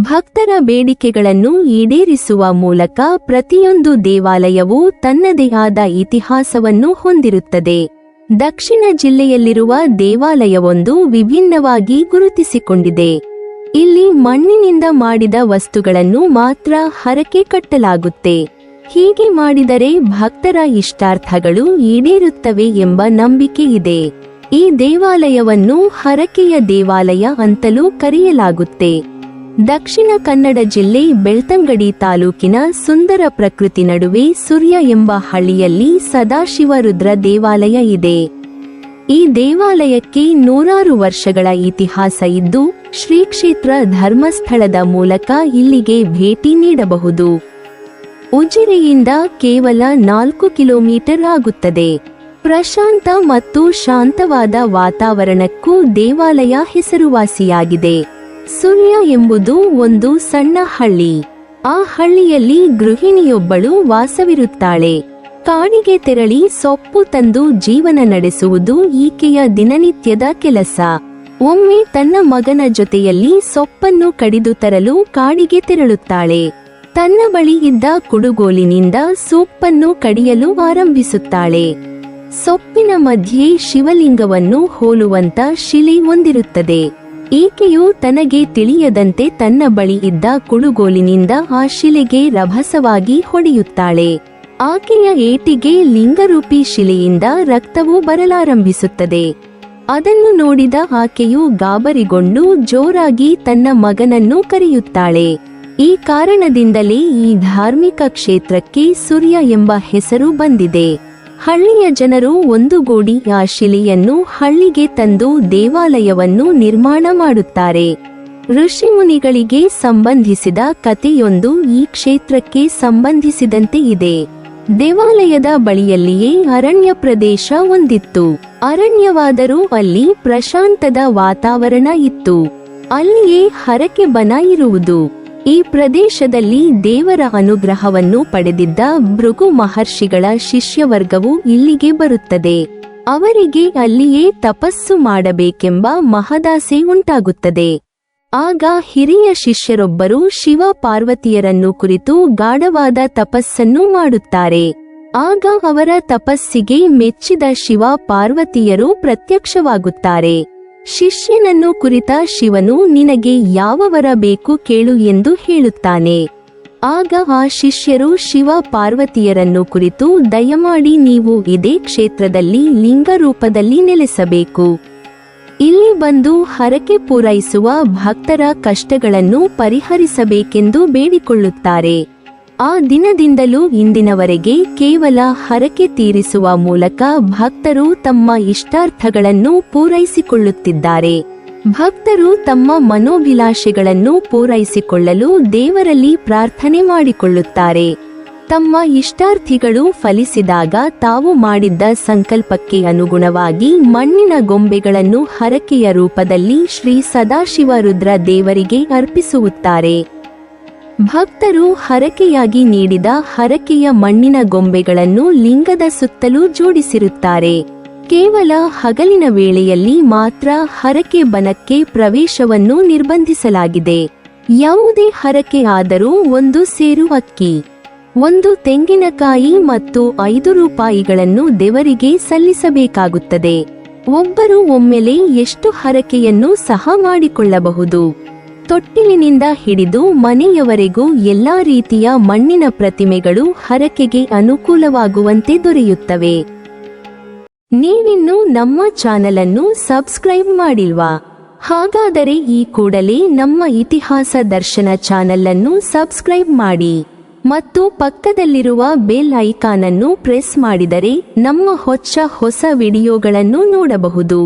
ಭಕ್ತರ ಬೇಡಿಕೆಗಳನ್ನು ಈಡೇರಿಸುವ ಮೂಲಕ ಪ್ರತಿಯೊಂದು ದೇವಾಲಯವೂ ತನ್ನದೇ ಆದ ಇತಿಹಾಸವನ್ನು ಹೊಂದಿರುತ್ತದೆ. ದಕ್ಷಿಣ ಜಿಲ್ಲೆಯಲ್ಲಿರುವ ದೇವಾಲಯವೊಂದು ವಿಭಿನ್ನವಾಗಿ ಗುರುತಿಸಿಕೊಂಡಿದೆ. ಇಲ್ಲಿ ಮಣ್ಣಿನಿಂದ ಮಾಡಿದ ವಸ್ತುಗಳನ್ನು ಮಾತ್ರ ಹರಕೆ ಕಟ್ಟಲಾಗುತ್ತೆ. ಹೀಗೆ ಮಾಡಿದರೆ ಭಕ್ತರ ಇಷ್ಟಾರ್ಥಗಳು ಈಡೇರುತ್ತವೆ ಎಂಬ ನಂಬಿಕೆ ಇದೆ. ಈ ದೇವಾಲಯವನ್ನು ಹರಕೆಯ ದೇವಾಲಯ ಅಂತಲೂ ಕರೆಯಲಾಗುತ್ತೆ. ದಕ್ಷಿಣ ಕನ್ನಡ ಜಿಲ್ಲೆ ಬೆಳ್ತಂಗಡಿ ತಾಲೂಕಿನ ಸುಂದರ ಪ್ರಕೃತಿ ನಡುವೆ ಸುರ್ಯ ಎಂಬ ಹಳ್ಳಿಯಲ್ಲಿ ಸದಾಶಿವ ರುದ್ರ ದೇವಾಲಯ ಇದೆ. ಈ ದೇವಾಲಯಕ್ಕೆ ನೂರಾರು ವರ್ಷಗಳ ಇತಿಹಾಸ ಇದ್ದು, ಶ್ರೀ ಕ್ಷೇತ್ರ ಧರ್ಮಸ್ಥಳದ ಮೂಲಕ ಇಲ್ಲಿಗೆ ಭೇಟಿ ನೀಡಬಹುದು. ಉಜಿರೆಯಿಂದ ಕೇವಲ 4 ಕಿಲೋಮೀಟರ್ ಆಗುತ್ತದೆ. ಪ್ರಶಾಂತ ಮತ್ತು ಶಾಂತವಾದ ವಾತಾವರಣಕ್ಕೂ ದೇವಾಲಯ ಹೆಸರುವಾಸಿಯಾಗಿದೆ. ಸುರ್ಯ ಎಂಬುದು ಒಂದು ಸಣ್ಣ ಹಳ್ಳಿ. ಆ ಹಳ್ಳಿಯಲ್ಲಿ ಗೃಹಿಣಿಯೊಬ್ಬಳು ವಾಸವಿರುತ್ತಾಳೆ. ಕಾಡಿಗೆ ತೆರಳಿ ಸೊಪ್ಪು ತಂದು ಜೀವನ ನಡೆಸುವುದು ಈಕೆಯ ದಿನನಿತ್ಯದ ಕೆಲಸ. ಒಮ್ಮೆ ತನ್ನ ಮಗನ ಜೊತೆಯಲ್ಲಿ ಸೊಪ್ಪನ್ನು ಕಡಿದು ತರಲು ಕಾಡಿಗೆ ತೆರಳುತ್ತಾಳೆ. ತನ್ನ ಬಳಿ ಇದ್ದ ಕುಡುಗೋಲಿನಿಂದ ಸೊಪ್ಪನ್ನು ಕಡಿಯಲು ಆರಂಭಿಸುತ್ತಾಳೆ. ಸೊಪ್ಪಿನ ಮಧ್ಯೆ ಶಿವಲಿಂಗವನ್ನು ಹೋಲುವಂತ ಶಿಲೆ ಹೊಂದಿರುತ್ತದೆ. ಈಕೆಯು ತನಗೆ ತಿಳಿಯದಂತೆ ತನ್ನ ಬಳಿ ಇದ್ದ ಕುಡುಗೋಲಿನಿಂದ ಆ ಶಿಲೆಗೆ ರಭಸವಾಗಿ ಹೊಡೆಯುತ್ತಾಳೆ. ಆಕೆಯ ಏಟಿಗೆ ಲಿಂಗರೂಪಿ ಶಿಲೆಯಿಂದ ರಕ್ತವು ಬರಲಾರಂಭಿಸುತ್ತದೆ. ಅದನ್ನು ನೋಡಿದ ಆಕೆಯು ಗಾಬರಿಗೊಂಡು ಜೋರಾಗಿ ತನ್ನ ಮಗನನ್ನು ಕರೆಯುತ್ತಾಳೆ. ಈ ಕಾರಣದಿಂದಲೇ ಈ ಧಾರ್ಮಿಕ ಕ್ಷೇತ್ರಕ್ಕೆ ಸುರ್ಯ ಎಂಬ ಹೆಸರು ಬಂದಿದೆ. ಹಳ್ಳಿಯ ಜನರು ಒಂದುಗೂಡಿ ಆ ಶಿಲೆಯನ್ನು ಹಳ್ಳಿಗೆ ತಂದು ದೇವಾಲಯವನ್ನು ನಿರ್ಮಾಣ ಮಾಡುತ್ತಾರೆ. ಋಷಿಮುನಿಗಳಿಗೆ ಸಂಬಂಧಿಸಿದ ಕಥೆಯೊಂದು ಈ ಕ್ಷೇತ್ರಕ್ಕೆ ಸಂಬಂಧಿಸಿದಂತೆ ಇದೆ. ದೇವಾಲಯದ ಬಳಿಯಲ್ಲಿಯೇ ಅರಣ್ಯ ಪ್ರದೇಶ ಒಂದಿತ್ತು. ಅರಣ್ಯವಾದರೂ ಅಲ್ಲಿ ಪ್ರಶಾಂತದ ವಾತಾವರಣ ಇತ್ತು. ಅಲ್ಲಿಯೇ ಹರಕೆ ಬನ ಇರುವುದು. ಈ ಪ್ರದೇಶದಲ್ಲಿ ದೇವರ ಅನುಗ್ರಹವನ್ನು ಪಡೆದಿದ್ದ ಭೃಗು ಮಹರ್ಷಿಗಳ ಶಿಷ್ಯವರ್ಗವು ಇಲ್ಲಿಗೆ ಬರುತ್ತದೆ. ಅವರಿಗೆ ಅಲ್ಲಿಯೇ ತಪಸ್ಸು ಮಾಡಬೇಕೆಂಬ ಮಹದಾಸೆ ಉಂಟಾಗುತ್ತದೆ. ಆಗ ಹಿರಿಯ ಶಿಷ್ಯರೊಬ್ಬರು ಶಿವ ಪಾರ್ವತಿಯರನ್ನು ಕುರಿತು ಗಾಢವಾದ ತಪಸ್ಸನ್ನು ಮಾಡುತ್ತಾರೆ. ಆಗ ಅವರ ತಪಸ್ಸಿಗೆ ಮೆಚ್ಚಿದ ಶಿವ ಪಾರ್ವತಿಯರು ಪ್ರತ್ಯಕ್ಷವಾಗುತ್ತಾರೆ. ಶಿಷ್ಯನನ್ನು ಕುರಿತ ಶಿವನು ನಿನಗೆ ಯಾವ ವರ ಬೇಕು ಕೇಳು ಎಂದು ಹೇಳುತ್ತಾನೆ. ಆಗ ಆ ಶಿಷ್ಯರು ಶಿವ ಪಾರ್ವತಿಯರನ್ನು ಕುರಿತು ದಯಮಾಡಿ ನೀವು ಇದೇ ಕ್ಷೇತ್ರದಲ್ಲಿ ಲಿಂಗ ರೂಪದಲ್ಲಿ ನೆಲೆಸಬೇಕು. ಇಲ್ಲಿ ಬಂದು ಹರಕೆ ಪೂರೈಸುವ ಭಕ್ತರ ಕಷ್ಟಗಳನ್ನು ಪರಿಹರಿಸಬೇಕೆಂದು ಬೇಡಿಕೊಳ್ಳುತ್ತಾರೆ. ಆ ದಿನದಿಂದಲೂ ಇಂದಿನವರೆಗೆ ಕೇವಲ ಹರಕೆ ತೀರಿಸುವ ಮೂಲಕ ಭಕ್ತರು ತಮ್ಮ ಇಷ್ಟಾರ್ಥಗಳನ್ನು ಪೂರೈಸಿಕೊಳ್ಳುತ್ತಿದ್ದಾರೆ. ಭಕ್ತರು ತಮ್ಮ ಮನೋಭಿಲಾಷೆಗಳನ್ನು ಪೂರೈಸಿಕೊಳ್ಳಲು ದೇವರಲ್ಲಿ ಪ್ರಾರ್ಥನೆ ಮಾಡಿಕೊಳ್ಳುತ್ತಾರೆ. ತಮ್ಮ ಇಷ್ಟಾರ್ಥಿಗಳು ಫಲಿಸಿದಾಗ ತಾವು ಮಾಡಿದ್ದ ಸಂಕಲ್ಪಕ್ಕೆ ಅನುಗುಣವಾಗಿ ಮಣ್ಣಿನ ಗೊಂಬೆಗಳನ್ನು ಹರಕೆಯ ರೂಪದಲ್ಲಿ ಶ್ರೀ ಸದಾಶಿವ ರುದ್ರ ದೇವರಿಗೆ ಅರ್ಪಿಸುತ್ತಾರೆ. ಭಕ್ತರು ಹರಕೆಯಾಗಿ ನೀಡಿದ ಹರಕೆಯ ಮಣ್ಣಿನ ಗೊಂಬೆಗಳನ್ನು ಲಿಂಗದ ಸುತ್ತಲೂ ಜೋಡಿಸಿರುತ್ತಾರೆ. ಕೇವಲ ಹಗಲಿನ ವೇಳೆಯಲ್ಲಿ ಮಾತ್ರ ಹರಕೆ ಬನಕ್ಕೆ ಪ್ರವೇಶವನ್ನು ನಿರ್ಬಂಧಿಸಲಾಗಿದೆ. ಯಾವುದೇ ಹರಕೆ ಆದರೂ 1 ಸೇರು ಅಕ್ಕಿ, 1 ತೆಂಗಿನಕಾಯಿ ಮತ್ತು 5 ರೂಪಾಯಿಗಳನ್ನು ದೇವರಿಗೆ ಸಲ್ಲಿಸಬೇಕಾಗುತ್ತದೆ. ಒಬ್ಬರು ಒಮ್ಮೆಲೆ ಎಷ್ಟು ಹರಕೆಯನ್ನು ಸಹ ಮಾಡಿಕೊಳ್ಳಬಹುದು. ತೊಟ್ಟಿಲಿನಿಂದ ಹಿಡಿದು ಮನೆಯವರೆಗೂ ಎಲ್ಲಾ ರೀತಿಯ ಮಣ್ಣಿನ ಪ್ರತಿಮೆಗಳು ಹರಕೆಗೆ ಅನುಕೂಲವಾಗುವಂತೆ ದೊರೆಯುತ್ತವೆ. ನೀವಿನ್ನೂ ನಮ್ಮ ಚಾನೆಲ್ ಅನ್ನು ಸಬ್ಸ್ಕ್ರೈಬ್ ಮಾಡಿಲ್ವಾ? ಹಾಗಾದರೆ ಈ ಕೂಡಲೇ ನಮ್ಮ ಇತಿಹಾಸ ದರ್ಶನ ಚಾನೆಲ್ ಅನ್ನು ಸಬ್ಸ್ಕ್ರೈಬ್ ಮಾಡಿ ಮತ್ತು ಪಕ್ಕದಲ್ಲಿರುವ ಬೆಲ್ ಐಕಾನ್ ಅನ್ನು ಪ್ರೆಸ್ ಮಾಡಿದರೆ ನಮ್ಮ ಹೊಸ ವಿಡಿಯೋಗಳನ್ನು ನೋಡಬಹುದು.